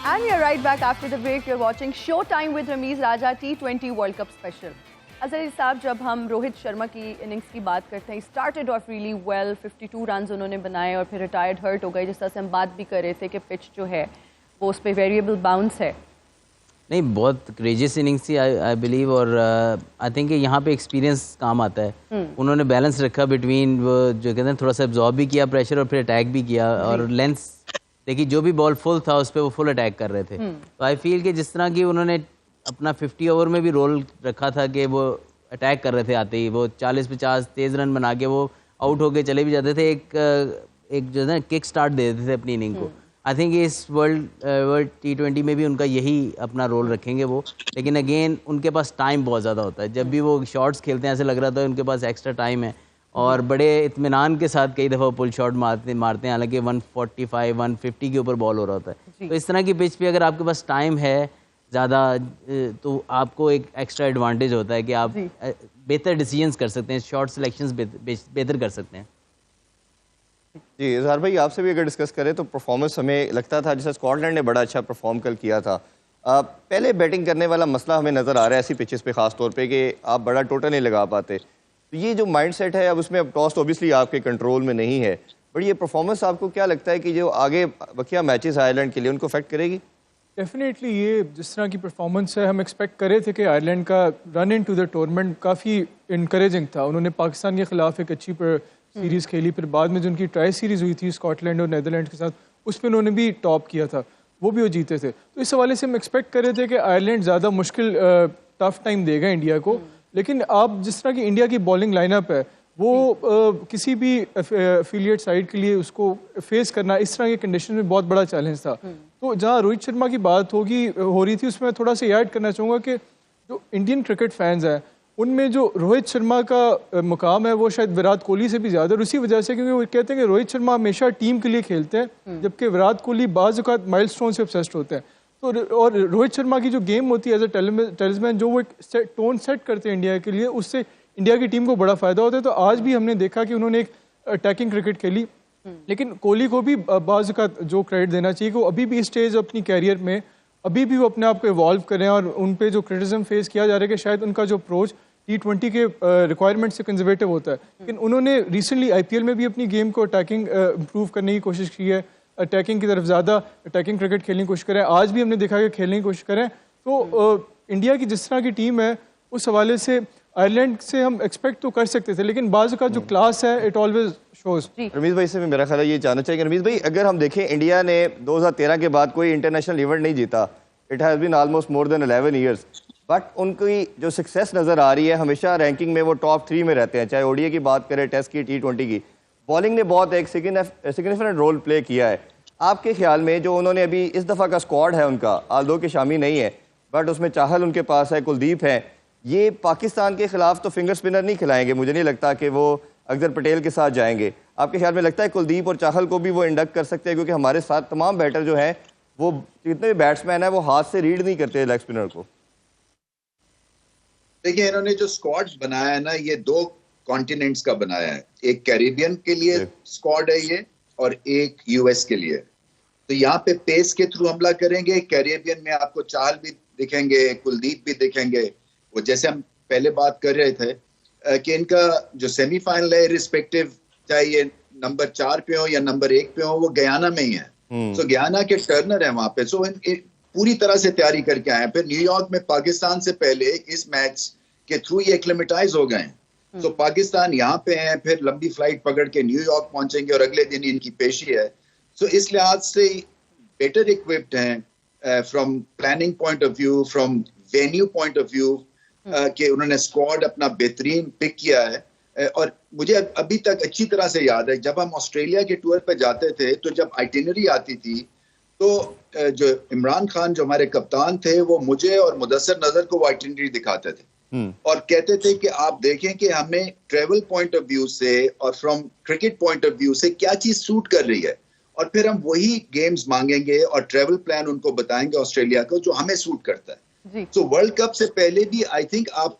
And we are right back after the break. You're watching Showtime with Ramiz Raja T20 World Cup Special. Azhar साहब, जब हम रोहित शर्मा की इनिंग्स की बात करते हैं, started off really well, 52 run उन्होंने बनाए और फिर रिटायर्ड हर्ट हो गए। जिस तरह से हम बात भी कर रहे थे कि पिच जो है वो उस पर वेरिएबल बाउंस है। नहीं, बहुत क्रेजियस इनिंग्स थी आई बिलीव, और आई थिंक यहाँ पे एक्सपीरियंस काम आता है। उन्होंने बैलेंस रखा बिटवीन वो जो कहते हैं थोड़ा सा एब्जॉर्ब भी किया प्रेशर और फिर अटैक भी किया, और लेंथ देखिए जो भी बॉल फुल था उस पर वो फुल अटैक कर रहे थे। तो आई फील कि जिस तरह की उन्होंने अपना 50 ओवर में भी रोल रखा था कि वो अटैक कर रहे थे, आते ही वो 40-50 तेज रन बना के वो आउट होके चले भी जाते थे, एक जो है ना किक स्टार्ट दे देते थे अपनी इनिंग को। आई थिंक इस वर्ल्ड T20 में भी उनका यही अपना रोल रखेंगे वो। लेकिन अगेन उनके पास टाइम बहुत ज़्यादा होता है। जब भी वो शॉट्स खेलते हैं ऐसे लग रहा था उनके पास एक्स्ट्रा टाइम है, और बड़े इत्मीनान के साथ कई दफ़ा पुल शॉट मारते हैं, हालांकि 145 150 के ऊपर बॉल हो रहा होता है। तो इस तरह की पिच पे अगर आपके पास टाइम है ज़्यादा, तो आपको एक एक्स्ट्रा एडवांटेज होता है कि आप बेहतर डिसीजंस कर सकते हैं, शॉट सिलेक्शंस बेहतर कर सकते हैं। जी इजहार भाई, आपसे भी अगर डिस्कस करें तो परफॉर्मेंस हमें लगता था जैसे स्कॉटलैंड ने बड़ा अच्छा परफॉर्म कल किया था। पहले बैटिंग करने वाला मसला हमें नज़र आ रहा है ऐसी पिचेस पे ख़ास तौर पे कि आप बड़ा टोटल नहीं लगा पाते। तो ये जो माइंडसेट है, अब उसमें अब टॉस ऑब्वियसली आपके कंट्रोल में नहीं है, बट ये परफॉर्मेंस आपको क्या लगता है कि जो आगे बकिया मैचेस आयरलैंड के लिए उनको अफेक्ट करेगी? डेफिनेटली ये जिस तरह की परफॉर्मेंस है, हम एक्सपेक्ट करे थे कि आयरलैंड का run in to the tournament काफ़ी इनकरेजिंग था। उन्होंने पाकिस्तान के खिलाफ एक अच्छी सीरीज़ खेली, फिर बाद में जो उनकी ट्राई सीरीज़ हुई थी स्कॉटलैंड और नीदरलैंड के साथ, उसमें उन्होंने भी टॉप किया था, वो भी वो जीते थे। तो इस हवाले से हम एक्सपेक्ट कर रहे थे कि आयरलैंड ज़्यादा मुश्किल टफ टाइम देगा इंडिया को। लेकिन आप जिस तरह की इंडिया की बॉलिंग लाइनअप है, वो किसी भी एफिलिएट साइड के लिए उसको फेस करना इस तरह के कंडीशन में बहुत बड़ा चैलेंज था। तो जहाँ रोहित शर्मा की बात हो रही थी, उसमें थोड़ा सा ऐड करना चाहूँगा कि जो इंडियन क्रिकेट फैंस हैं उनमें जो रोहित शर्मा का मुकाम है वो शायद विराट कोहली से भी ज़्यादा, और उसी वजह से क्योंकि वो कहते हैं कि रोहित शर्मा हमेशा टीम के लिए खेलते हैं, जबकि विराट कोहली बाज़ औक़ात माइलस्टोन से ऑब्सेस्ड होते हैं। तो और रोहित शर्मा की जो गेम होती है एज ए टेलिसमैन, जो वो एक टोन सेट करते हैं इंडिया के लिए, उससे इंडिया की टीम को बड़ा फ़ायदा होता है। तो आज भी हमने देखा कि उन्होंने एक अटैकिंग क्रिकेट खेली, लेकिन कोहली को भी बाज़ औक़ात जो क्रेडिट देना चाहिए कि वो अभी भी इस स्टेज अपनी कैरियर में अभी भी वो अपने आप को इवॉल्व करें, और उन पे जो क्रिटिसिज्म फेस किया जा रहा है कि शायद उनका जो अप्रोच T20 के रिक्वायरमेंट से कंजर्वेटिव होता है। लेकिन उन्होंने रिसेंटली IPL में भी अपनी गेम को अटैकिंग इम्प्रूव करने की कोशिश की है, अटैकिंग की तरफ ज़्यादा अटैकिंग क्रिकेट खेलने की कोशिश करें। आज भी हमने देखा कि खेलने की कोशिश करें। तो इंडिया की जिस तरह की टीम है, उस हवाले से आयरलैंड से हम एक्सपेक्ट तो कर सकते थे, लेकिन बाज़ का जो क्लास है इट ऑलवेज शोज। रमीज भाई से मेरा ख्याल है ये जानना चाहिए, रमीज भाई अगर हम देखें इंडिया ने 2013 के बाद कोई इंटरनेशनल इवेंट नहीं जीता, it has been almost more than 11 years, but उनकी जो सक्सेस नज़र आ रही है हमेशा रैंकिंग में वो टॉप 3 में रहते हैं, चाहे ओडीआई की बात करें, टेस्ट की, T20 की। बॉलिंग ने बहुत एक सिग्निफिकेंट रोल प्ले किया है। आपके ख्याल में जो उन्होंने अभी इस दफ़ा का स्क्वाड है उनका, आल्दो के शामी नहीं है, बट उसमें चाहल उनके पास है, कुलदीप है, ये पाकिस्तान के खिलाफ तो फिंगर स्पिनर नहीं खिलाएंगे, मुझे नहीं लगता कि वो अक्सर पटेल के साथ जाएंगे। आपके ख्याल में लगता है कुलदीप और चाहल को भी वो इंडक्ट कर सकते हैं? क्योंकि हमारे साथ तमाम बैटर जो हैं वो जितने भी बैट्समैन हैं वो हाथ से रीड नहीं करते लेग स्पिनर को। देखिए, इन्होंने जो स्क्वाड बनाया है ना, ये 2 कॉन्टिनेंट्स का बनाया है। एक कैरिबियन के लिए स्क्वाड है ये, और एक यूएस के लिए। तो यहाँ पे पेस के थ्रू हमला करेंगे। कैरिबियन में आपको चाहल भी दिखेंगे, कुलदीप भी दिखेंगे। वो जैसे हम पहले बात कर रहे थे कि इनका जो सेमीफाइनल है, रिस्पेक्टिव चाहे ये नंबर 4 पे हो या नंबर 1 पे हो, वो गयाना में ही है। सो गयाना के टर्नर है वहां पे। सो पूरी तरह से तैयारी करके आए हैं। फिर न्यूयॉर्क में पाकिस्तान से पहले इस मैच के थ्रू ये एक्लेमेटाइज हो गए हैं। तो पाकिस्तान यहाँ पे हैं, फिर लंबी फ्लाइट पकड़ के न्यूयॉर्क पहुंचेंगे और अगले दिन इनकी पेशी है। सो इस लिहाज से बेटर इक्विप्ड हैं from planning point of view, from venue point of view, कि उन्होंने स्क्वाड अपना बेहतरीन पिक किया है। और मुझे अभी तक अच्छी तरह से याद है, जब हम ऑस्ट्रेलिया के टूर पे जाते थे तो जब आइटिनरी आती थी तो जो इमरान खान जो हमारे कप्तान थे वो मुझे और मुदस्सर नजर को वो आइटिनरी दिखाते थे और कहते थे कि आप देखें कि हमें ट्रेवल पॉइंट ऑफ व्यू से और from cricket point of view से क्या चीज सूट कर रही है, और फिर हम वही गेम्स मांगेंगे और ट्रेवल प्लान उनको बताएंगे ऑस्ट्रेलिया को जो हमें सूट करता है। तो वर्ल्ड कप से पहले भी आई थिंक आप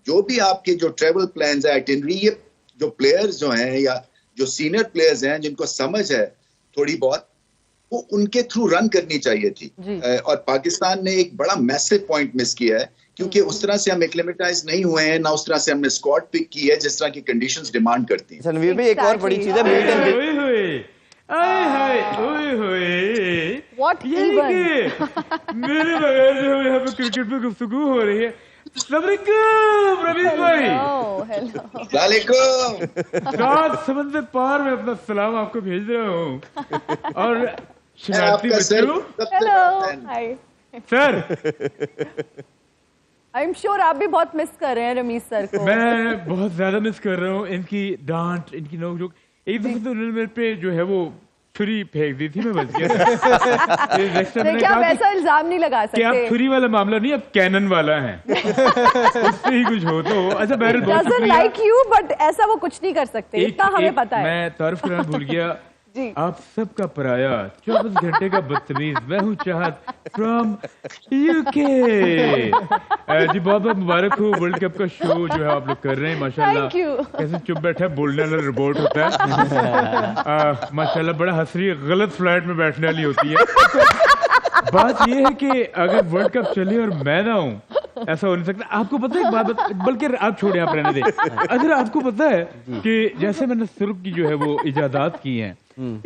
जो भी आपके जो ट्रेवल प्लान्स है, आइटिनरी, ये जो प्लेयर्स जो हैं या जो सीनियर प्लेयर्स हैं जिनको समझ है थोड़ी बहुत, वो उनके थ्रू रन करनी चाहिए थी। और पाकिस्तान ने एक बड़ा मैसिव पॉइंट मिस किया है, क्योंकि उस तरह से हम एक्लेमेटाइज नहीं हुए हैं, ना उस तरह से हमने स्क्वाड पिक की है जिस तरह की कंडीशंस डिमांड करती हैं। रणवीर भाई, एक और बड़ी चीज है What even? मेरे बगैर जो यहाँ पे क्रिकेट पे गुफ्तगू हो रही है। अस्सलामुअलैकुम रमीज भाई। हेलो। वालेकुम। सात समंदर पार में अपना सलाम आपको भेज रहा हूँ। और शरारती बच्चों, hello. Hi sir I am sure आप भी बहुत मिस कर रहे हैं रमीज सर को। मैं बहुत ज्यादा मिस कर रहा हूँ इनकी डांट, इनकी नोक-झोंक। एक दफे तो उन्होंने मेरे पे जो है वो छुरी फेंक दी थी, मैं बच गया था। क्या आप ऐसा इल्जाम नहीं लगा सकते? कि आप छुरी वाला मामला नहीं, अब कैनन वाला है। उससे ही कुछ हो तो अच्छा। Doesn't like you, but ऐसा वो कुछ नहीं कर सकते, इतना हमें पता है। मैं तारीफ करना भूल गया। जी। आप सबका पराया 24 घंटे का बदतमीज, मैं हूँ चाहत फ्रॉम यूके। जी बहुत बहुत मुबारक हो, वर्ल्ड कप का शो जो है आप लोग कर रहे हैं माशाल्लाह। Thank you। कैसे चुप बैठा है, बोलने वाला रिपोर्ट होता है। माशाल्लाह बड़ा हंस रही है, गलत फ्लाइट में बैठने वाली होती है। बात यह है कि अगर वर्ल्ड कप चले और मैं ना हूँ, ऐसा हो नहीं सकता। आपको पता है एक बात, बल्कि आप छोड़े, आप रहने दें। अगर आपको पता है कि जैसे मैंने सुर्ख की जो है वो इजादात की हैं,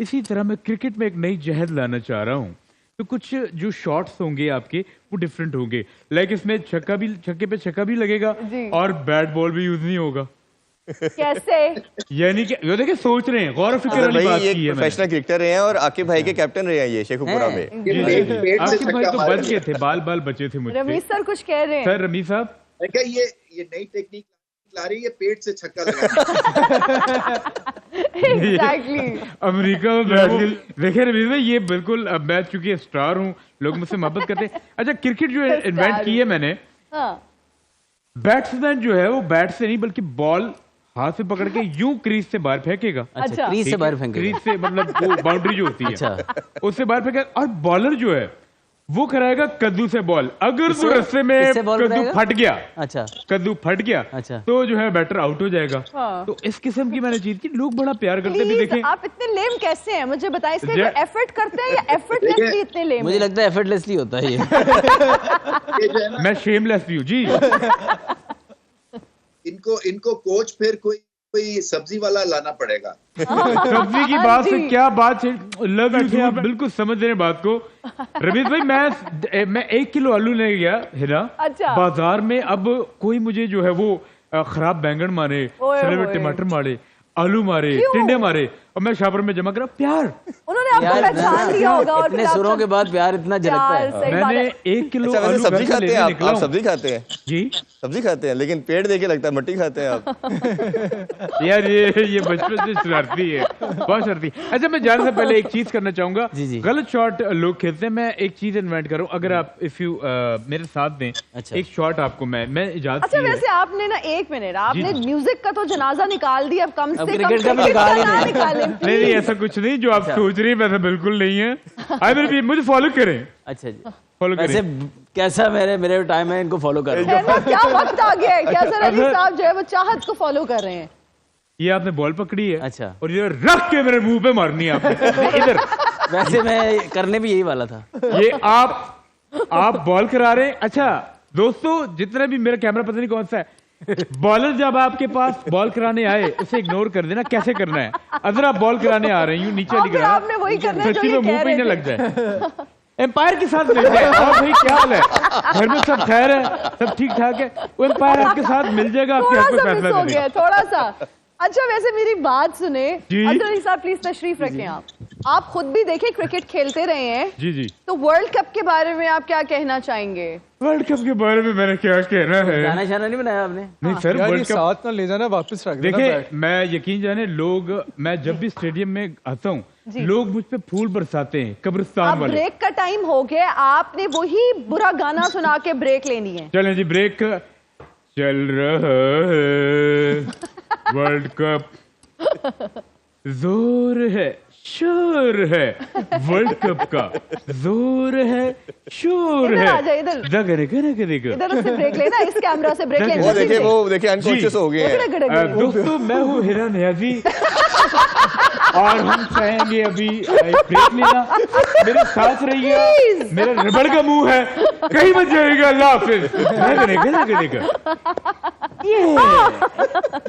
इसी तरह मैं क्रिकेट में एक नई जहद लाना चाह रहा हूँ। तो कुछ जो शॉट्स होंगे आपके वो डिफरेंट होंगे। लाइक इसमें छक्के पे छक्का भी लगेगा और बैट बॉल भी यूज नहीं होगा। कैसे? यानी कि ये देखिए, सोच रहे हैं, गौर और फिक्र वाली बात की है। प्रोफेशनल क्रिकेटर रहे हैं और आकिब भाई के कैप्टन रहे हैं ये शेखुपुरा में। आपके भाई तो बच गए थे, बाल बचे थे मुझसे। रमीज सर कुछ कह रहे हैं। सर रमीज साहब, ये नई टेक्निक ला रही है, पेट से छक्का लगा। Exactly। अमेरिका में बैठ के देखे रमीज भाई, ये बिल्कुल, अब मैं चूंकि स्टार हूँ, लोग मुझसे मोहब्बत करते हैं। अच्छा, क्रिकेट जो इन्वेंट की है मैंने, बैट्समैन जो है वो बैट से नहीं बल्कि बॉल हाथ से पकड़ के यूं क्रीज से बाहर फेंकेगा। अच्छा, क्रीज से बाहर फेंकेगा। क्रीज से मतलब वो बाउंड्री जो होती है, अच्छा, उससे बाहर फेंकेगा। और बॉलर जो है वो कराएगा कद्दू से बॉल। अगर तो रस्ते में कद्दू फट गया, अच्छा, कद्दू फट गया, अच्छा, तो जो है बैटर आउट हो जाएगा। तो इस किस्म की मैंने चीज की, लोग बड़ा प्यार करते हैं। देखें आप इतने लेम कैसे हैं, मुझे बताएं। इसका कोई एफर्ट करते हैं या एफर्टलेसली इतने लेम? मुझे लगता है एफर्टलेसली होता है ये। मैं शेमलेस भी हूँ जी। इनको कोच फिर कोई सब्जी वाला लाना पड़ेगा। सब्जी की बात से क्या बात है, लव यू, आप बिल्कुल समझ रहे हैं बात को। रमीज भाई, मैं 1 किलो आलू ले गया हिना, अच्छा, बाजार में। अब कोई मुझे जो है वो खराब बैंगन मारे, सड़े हुए टमाटर मारे, आलू मारे, टिंडे मारे, और मैं शापर में जमा करा। प्यार उन्होंने आपको पहचान लिया होगा और इतने सुरों के बाद प्यार इतना झलकता है। मैंने 1 किलो आलू सब्जी खाते हैं आप सब्जी खाते हैं जी? सब्जी खाते हैं, लेकिन पेट देके लगता है मट्टी खाते हैं आप। यार ये बचपन से शरारती है, बहुत शरारती। अच्छा, मैं जाने से पहले एक चीज करना चाहूंगा। गलत शॉट लोग खेलते हैं, मैं एक चीज इन्वेंट करूं। अगर आप इफ यू मेरे साथ दें, एक शॉट आपको मैं इजाजत। अच्छा, वैसे आपने ना, 1 मिनट, आपने म्यूजिक का तो जनाजा निकाल दिया, अब कम से कम क्रिकेट का भी निकालें। नहीं, ऐसा कुछ नहीं जो आप सोच रही है, वैसा बिल्कुल नहीं है। मुझे फॉलो करें। अच्छा जी, फॉलो करें। वैसे कैसा मेरे टाइम है, इनको फॉलो करें। क्या वक्त आ गया है, क्या सर अली साहब जो है वो चाहत को फॉलो कर रहे हैं। ये आपने बॉल पकड़ी है, अच्छा, और ये रख के मेरे मुंह पे मारनी है आपने इधर। वैसे मैं करने भी यही वाला था। ये आप बॉल करा रहे हैं। अच्छा दोस्तों, जितना भी, मेरा कैमरा पता नहीं कौन सा है, बॉलर जब आपके पास बॉल कराने आए उसे इग्नोर कर देना। कैसे करना है, अगर आप बॉल कराने आ रहे हैं, नीचे वाली आपने वही करना है जो ये मुंह कह पे रहे ना थे। लग जाए। एम्पायर के साथ मिल जाए। और भाई क्या हाल है, घर में सब खैर है, सब ठीक ठाक है, वो एम्पायर आपके साथ मिल जाएगा, आपके थोड़ा हक में सा मिस फैसला हो देने गया, थोड़ा सा। अच्छा, वैसे मेरी बात सुने, जी। अब्दुल अली साहब प्लीज तशरीफ रखें। आप खुद भी देखें, क्रिकेट खेलते रहे हैं, जी जी। तो वर्ल्ड कप के बारे में आप क्या कहना चाहेंगे? वर्ल्ड कप के बारे में मैंने क्या कहना है? गाना शाना नहीं बनाया आपने? नहीं सर, यार ये वर्ल्ड कप साथ ना ले जाना, वापस रख देना देखिए, बैट। मैं यकीन जाने लोग, मैं जब भी स्टेडियम में आता हूँ लोग मुझ पे फूल बरसाते हैं, कब्रिस्तान अब वाले। ब्रेक का टाइम हो गया, आपने वही बुरा गाना सुना के ब्रेक लेनी है। चलें जी, ब्रेक चल रहा है वर्ल्ड कप, जोर है शोर है, वर्ल्ड कप का जोर है शोर इधर है। आ जाए, इधर इधर से ब्रेक लेना, इस कैमरा से ब्रेक लेना। वो देखिए अनकॉन्शियस हो गए हैं। दोस्तों, मैं हूँ हिना नियाजी और हम चाहेंगे अभी ब्रेक लेना। मेरे साथ रहिए, मेरा रबड़ का मुंह है, कहीं मत जाएगा। अल्लाह हाफिज। ये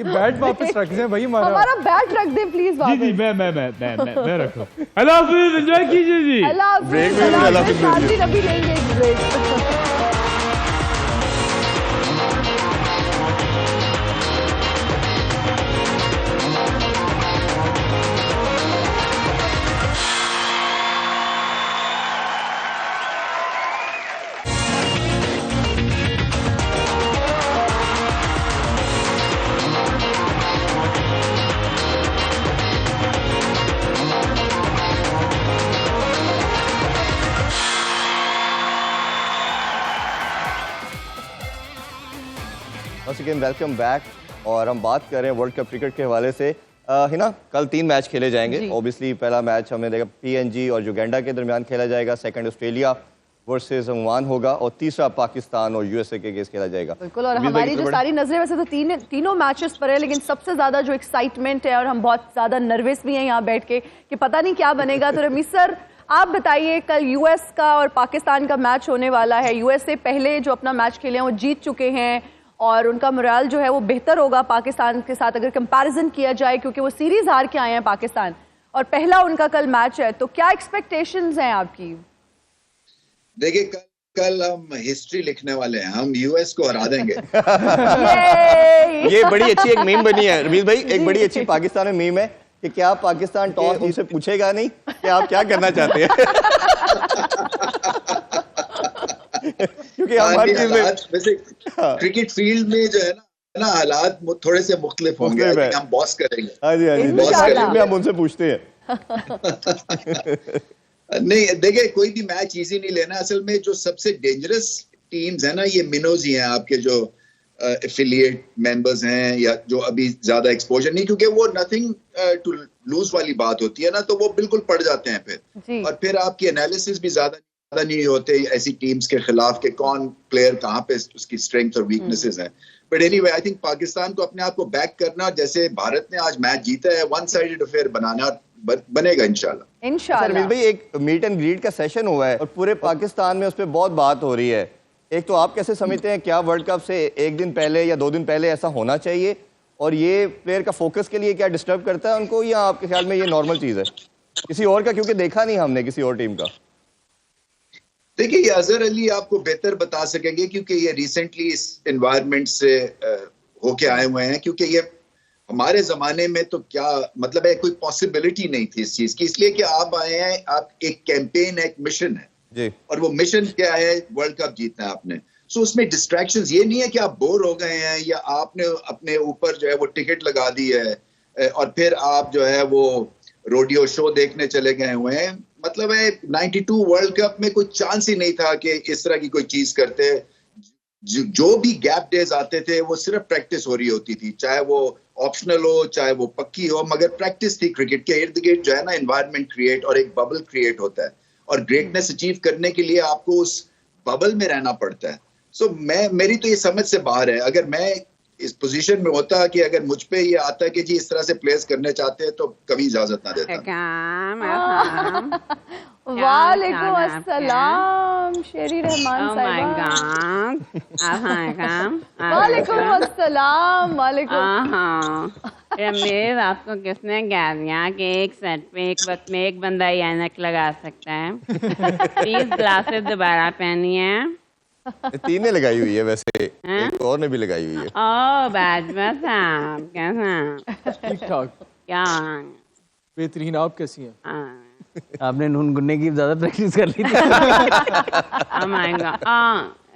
बैट वापस रख दें भाई हमारा। हमारा बैट रख दे प्लीज जी वापस। जी, मैं रखा हूँ। अल्लाह हाफिज, एंजॉय कीजिए जी। अल्लाह हाफिज, ब्रेक में अल्लाह अल्लाह हाफिज। हाफिज। शादी अभी लेंगे एक break. once again welcome back. और हम बात कर रहे हैं वर्ल्ड कप क्रिकेट के हवाले से। है ना, कल 3 मैच खेले जाएंगे। ऑब्वियसली पहला मैच हमें देगा PNG और युगांडा के दरमियान खेला जाएगा, सेकंड ऑस्ट्रेलिया वर्सेस ओमान होगा, और तीसरा पाकिस्तान और USA के अगेंस्ट खेला जाएगा। बिल्कुल, और उम्मीद है हमारी कि जो बड़े- सारी नजरें वैसे तो तीनों मैचेस पर है, लेकिन सबसे ज्यादा जो एक्साइटमेंट है, और हम बहुत ज्यादा नर्वस भी हैं यहाँ बैठ के कि पता नहीं क्या बनेगा। तो रमीज सर, आप बताइए, कल US का और पाकिस्तान का मैच होने वाला है। USA पहले जो अपना मैच खेले हैं वो जीत चुके हैं, और उनका मोराल जो है वो बेहतर होगा पाकिस्तान के साथ अगर कंपैरिजन किया जाए, क्योंकि वो सीरीज हार के आए हैं पाकिस्तान, और पहला उनका कल मैच है। तो क्या एक्सपेक्टेशंस हैं आपकी? देखिए, कल हम हिस्ट्री लिखने वाले हैं, हम US को हरा देंगे। ये बड़ी अच्छी एक मीम बनी है रमीज भाई, एक बड़ी अच्छी पाकिस्तान में मीम है कि क्या पाकिस्तान टॉस उनसे पूछेगा नहीं कि आप क्या करना चाहते हैं। क्योंकि हमारी चीज में वैसे क्रिकेट फील्ड में जो है ना हालात थोड़े से मुख्तलिफ होंगे। मुख्तलिफ है। हम बॉस करेंगे। हाँ जी, हाँ जी, इंशाल्लाह। में हम उनसे पूछते हैं। नहीं, देखिए, कोई भी मैच इजी नहीं लेना। असल में जो सबसे डेंजरस टीम्स है ना, ये मिनोज ही हैं, आपके जो एफिलिएट मेंबर्स हैं, या जो अभी ज्यादा एक्सपोजर नहीं, क्योंकि वो नथिंग टू लूज वाली बात होती है ना, तो वो बिल्कुल पड़ जाते हैं फिर। और फिर आपकी एनालिसिस भी ज्यादा नहीं होते ऐसी टीम्स के खिलाफ के कौन प्लेयर कहाँ पे उसकी स्ट्रेंथ और वीकनेसेस हैं। But anyway, I think Pakistan को अपने आप को बैक करना, जैसे भारत ने आज मैच जीता है, वन साइडेड अफेयर बनाना बनेगा इंशाल्लाह। इंशाल्लाह। भाई, एक मीट एंड ग्रीट का सेशन हुआ है और पूरे पाकिस्तान में उस पर बहुत बात हो रही है। एक तो आप कैसे समझते हैं, क्या वर्ल्ड कप से एक दिन पहले या 2 दिन पहले ऐसा होना चाहिए, और ये प्लेयर का फोकस के लिए क्या डिस्टर्ब करता है उनको, या आपके ख्याल में ये नॉर्मल चीज है किसी और का, क्योंकि देखा नहीं हमने किसी और टीम का? देखिए, ये अजहर अली आपको बेहतर बता सकेंगे, क्योंकि ये रिसेंटली इस एनवायरनमेंट से होके आए हुए हैं। क्योंकि ये हमारे जमाने में तो क्या मतलब है, कोई पॉसिबिलिटी नहीं थी इस चीज की, इसलिए कि आप आए हैं, आप एक कैंपेन, एक मिशन है जी, और वो मिशन क्या है, वर्ल्ड कप जीतना है आपने। सो उसमें डिस्ट्रैक्शंस ये नहीं है कि आप बोर हो गए हैं, या आपने अपने ऊपर जो है वो टिकट लगा दी है और फिर आप जो है वो रोडियो शो देखने चले गए हुए हैं। मतलब है 92 वर्ल्ड कप में कोई चांस ही नहीं था कि इस तरह की कोई चीज करते। जो भी गैप डेज आते थे वो सिर्फ प्रैक्टिस हो रही होती थी, चाहे वो ऑप्शनल हो चाहे वो पक्की हो, मगर प्रैक्टिस थी। क्रिकेट के इर्द गिर्द जो है ना एनवायरनमेंट क्रिएट और एक बबल क्रिएट होता है, और ग्रेटनेस अचीव करने के लिए आपको उस बबल में रहना पड़ता है। सो मेरी तो ये समझ से बाहर है। अगर मैं इस पोजीशन में होता कि अगर मुझ पे ये आता कि जी इस तरह से प्लेस करने चाहते हैं, तो कभी इजाजत ना देता। वालेकुम अस्सलाम शेरी रहमान साहिबा। वालेकुम अस्सलाम। वालेकुम। रमीज, आपको किसने कह दिया कि एक सेट पे एक वक्त में एक बंदा ही ऐनक लगा सकता है? प्लीज ग्लासेस दोबारा पहनिए। 3 ने लगाई हुई है वैसे, एक और ने भी लगाई हुई है। ओ बाजवा साहब, कैसा? ठीक ठाक, क्या? बेहतरीन। आप कैसी हैं? हाँ। आपने नून गुनने की ज्यादा प्रैक्टिस कर ली थी। Oh my God.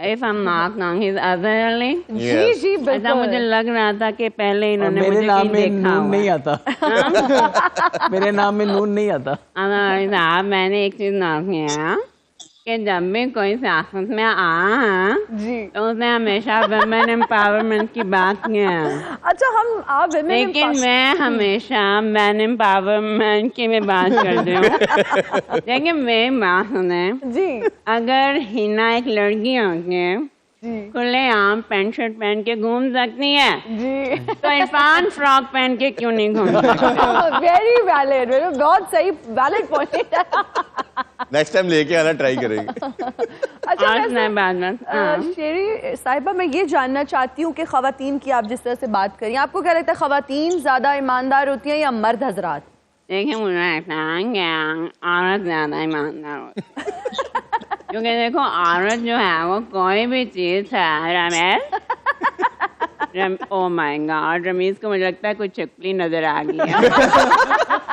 If I'm not wrong, he's otherly. जी जी ऐसा बिल्कुल। मुझे लग रहा था कि पहले और इन्होंने मेरे मुझे नाम कहीं में देखा नून हुआ नहीं है। आता। मेरे नाम में नून नहीं आता। साहब, मैंने एक चीज नोट किया कि जब भी कोई सियासत में आया जी तो उसने हमेशा वुमेन एम्पावरमेंट की बात की है, अच्छा, हम आप women लेकिन मैं हमेशा मैन एम्पावरमेंट की मैं बात करती हूँ। देखिए मेरी बात सुने, जी अगर हिना एक लड़की होगी जी खुलेआम पैंट शर्ट पहन के घूम सकती है, जी तो इरफान फ्रॉक पहन के क्यों नहीं घूम सकता? वेरी वैलिड, बहुत सही वैलिड पॉइंट है। नेक्स्ट टाइम लेके आना, ट्राई करेंगे। अच्छा आज वैसे, मैं बाद में शेरी साहिबा, मैं ये जानना चाहती हूँ कि खवातीन की आप जिस तरह से बात करिए, आपको क्या लगता है खवातीन ज्यादा ईमानदार होती हैं या मर्द हजरात? देखिए मुझे लगता है कि औरत ज्यादा ईमानदार होती है। क्योंकि देखो औरत जो है वो कोई भी चीज है, ओ माय गॉड, रमीज को मुझे लगता है कुछ छिपकली नजर आ गई है।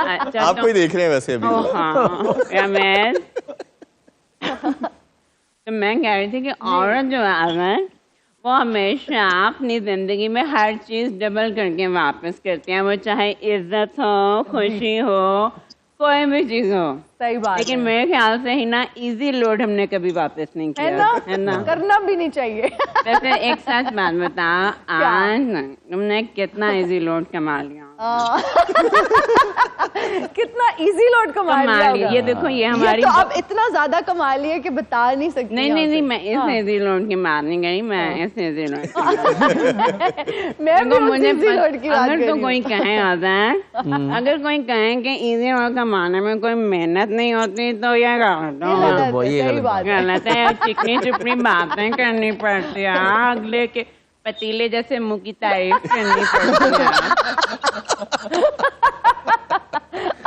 अच्छा, आपको ही देख रहे हैं वैसे अभी। ओ हाँ रमेश, तो मैं कह रही थी कि औरत जो है अगर वो हमेशा अपनी जिंदगी में हर चीज डबल करके वापस करती है, वो चाहे इज्जत हो, खुशी हो, कोई भी चीज हो। सही बात लेकिन है। मेरे ख्याल से ही ना इजी लोड हमने कभी वापस नहीं है किया, ना? है ना? करना भी नहीं चाहिए। वैसे एक सच बात बताओ, आज तुमने कितना इजी लोड कमा लिया? कितना इजी लोड कमा लिया होगा। ये देखो ये हमारी तो आप इतना ज्यादा कमा लिए कि बता नहीं सकती। नहीं नहीं नहीं, मैं इस इजी लोड की मार नहीं गई, मैं इस इजी लोड की मैं भी उस मुझे easy load की बात अगर कर तो रही कोई हूँ। कहे आता है, अगर कोई कहे कि इजी लोड कमाने में कोई मेहनत नहीं होती तो ये गलत गलत है, वही सही गलत बात है। गलत है। चिकनी चुपड़ी बातें करनी पड़ती है, अगले के पतीले जैसे मुंह की तारीफ करनी पड़ती है।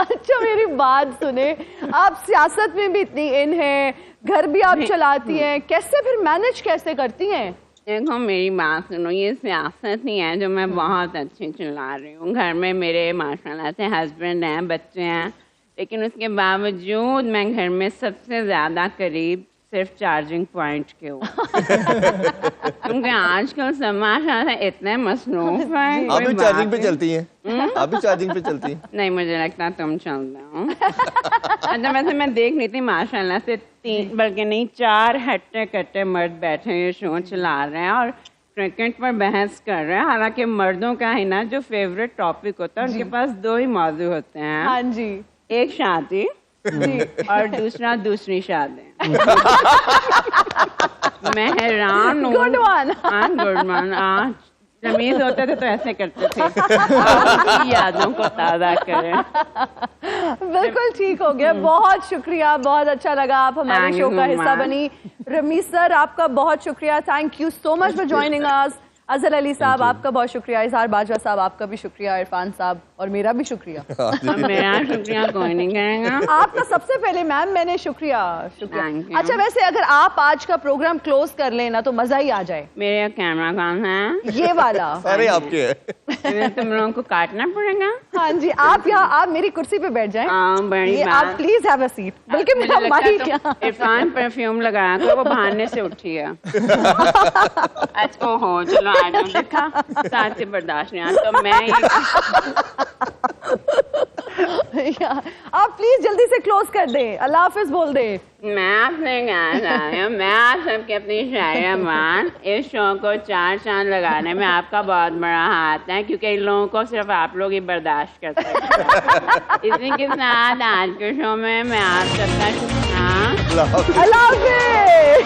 अच्छा मेरी बात सुने, आप सियासत में भी इतनी इन हैं, घर भी आप चलाती हैं, कैसे फिर मैनेज कैसे करती हैं? देखो मेरी बात सुनो, ये सियासत ही है जो मैं बहुत अच्छी चला रही हूँ। घर में मेरे माशाल्लाह से हस्बैंड हैं, बच्चे हैं, लेकिन उसके बावजूद मैं घर में सबसे ज्यादा करीब सिर्फ चार्जिंग पॉइंट के हूँ। क्योंकि आजकल समाज इतने मसरूफ है। आप भी चार्जिंग पे चलती हैं? आप भी चार्जिंग पे चलती हैं? नहीं, मुझे लगता तुम चलते हो। अच्छा वैसे मैं देख रही थी माशाल्लाह से 3 बल्कि नहीं 4 हट्टे कट्टे मर्द बैठे ये शो चला रहे हैं और क्रिकेट पर बहस कर रहे हैं। हालांकि मर्दों का है ना जो फेवरेट टॉपिक होता है, उनके पास 2 ही मौजू होते हैं। हाँ जी एक शादी और दूसरा दूसरी शादी। मैं हैरान हूँ। Good one. हाँ गुड वन। आज जमीन होते थे तो ऐसे करते थे। यादों को ताज़ा करें। बिल्कुल ठीक हो गया, बहुत शुक्रिया, बहुत अच्छा लगा आप हमारे Thank शो you का so हिस्सा much. बनी। रमीज सर आपका बहुत शुक्रिया, thank you so much for joining us. Azhar Ali साहब आपका बहुत शुक्रिया, इजहार बाजवा साहब आपका भी शुक्रिया, इरफान साहब और मेरा भी शुक्रिया। अब मेरा शुक्रिया कोई नहीं करेगा। आपका सबसे पहले मैम मैंने शुक्रिया Thank you. अच्छा वैसे अगर आप आज का प्रोग्राम क्लोज कर लेना तो मजा ही आ जाए। मेरा कैमरा कौन है? ये वाला। सारे आपके हैं। इन्हें तुम लोगों को काटना पड़ेगा। हाँ जी, आप यहाँ आप मेरी कुर्सी पे बैठ जाएं। हाँ बड़ी ये बात। आप प्लीज हैव अ सीट। बल्कि मुझे मेरा लगता है माइक तुम यहाँ। इरफान परफ्यूम लगाया तो वो बहाने से उठी है। अच्छा हो चलो आ जाओ, देखा साथ से बर्दाश्त नहीं आता तो मैं आप प्लीज जल्दी से क्लोज कर दें, अल्लाह हाफिज बोल दें। मैं आपसे कहना चाह रही हूँ, मैं आप सबके अपनी शायरान इस शो को 4 चांद लगाने में आपका बहुत बड़ा हाथ है, क्योंकि इन लोगों को सिर्फ आप लोग ही बर्दाश्त कर सकते हैं। इसी के साथ आज के शो में मैं आप सबका शुक्रिया अल्लाह हाफ़िज़। अल्लाह हाफिज।